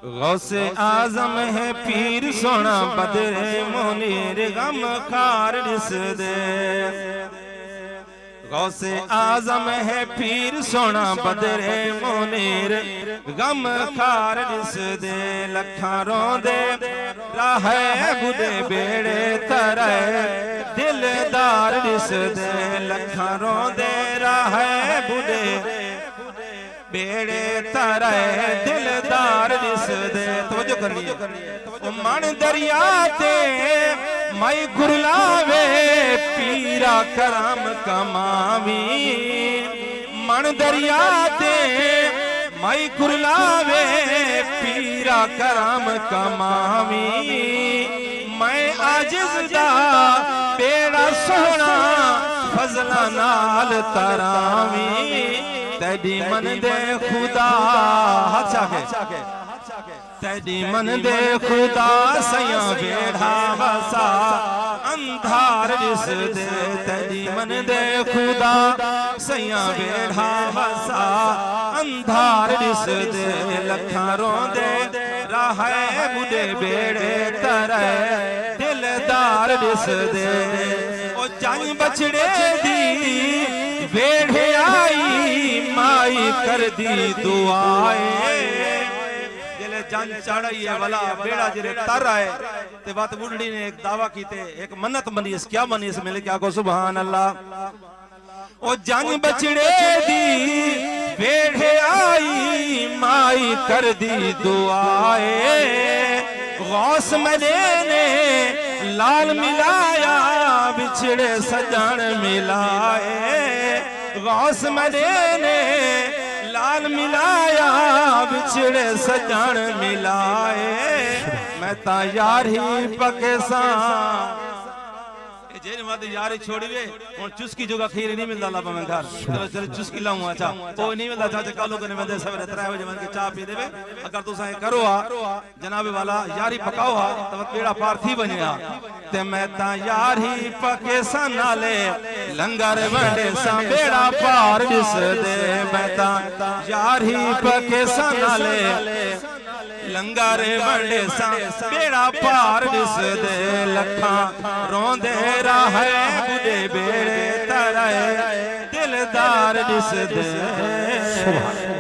غوث اعظم ہے پیر سونا بدر منیر غم خار رس دے غوث اعظم ہے پیر سونا بدر منیر غم خار رس دے لکھاں روندے راہ بڈے بیڑے ترے دلدار رس دے لکھاں روندے راہ بڈے بیڑے ترے دلدار رس دے توجہ کرنی ہے من دریا تے مائی گرلاوے پیرا کرم کماوی من دریا تے مائی گرلاوے پیرا کرم کماوی میں عاجز دا بیڑا سونا فضلہ نال تراوی تیڈی من دے خدا ہاتھ چاکے تیڈی من دے خدا سیاں بیڑھا وسا اندھار رس دے تیڈی من دے خدا سیاں بیڑھا وسا اندھار رس دے لکھاں روندے راہ بڈے بیڑے ترے دلدار رس دے او جان بچڑے دی بیڑے آئی مائی کر دی دعائے جلے جان چاڑائی ہے والا بیڑا جلے تر آئے تے بات بڑھڑی نے ایک دعویٰ کی تے ایک منت منی اس کیا منی اس میں لے کیا کو سبحان اللہ او جان بچڑے دی بیڑے آئی مائی کر دی دعائے غوث مدینے لال ملایا بچڑے سجان ملائے غوث مدینے لال ملایا بچڑے سجان ملائے میں تا یار ہی پاکستان جینے مادی یاری چھوڑی وے اور چسکی جو کا خیر نہیں ملتا اللہ پا میں گھر چلو چسکی لاؤں آچا کوئی نہیں ملتا چاچے کالو کنے میں دے سویرے ترائے ہو جمان کے چاہ پی دے وے اگر تو سائیں کرو جناب والا یاری پکاؤ تو پیڑا پار تھی بنی تے میں تا یار ہی پکے سنالے لنگر بڑے سا بیڑا پار جس دے میں تا یار ہی پکے سنالے لنگر بڑے سا بیڑا پار جس دے لکھاں روندے راہ بڈے بیڑے ترے دلدار جس دے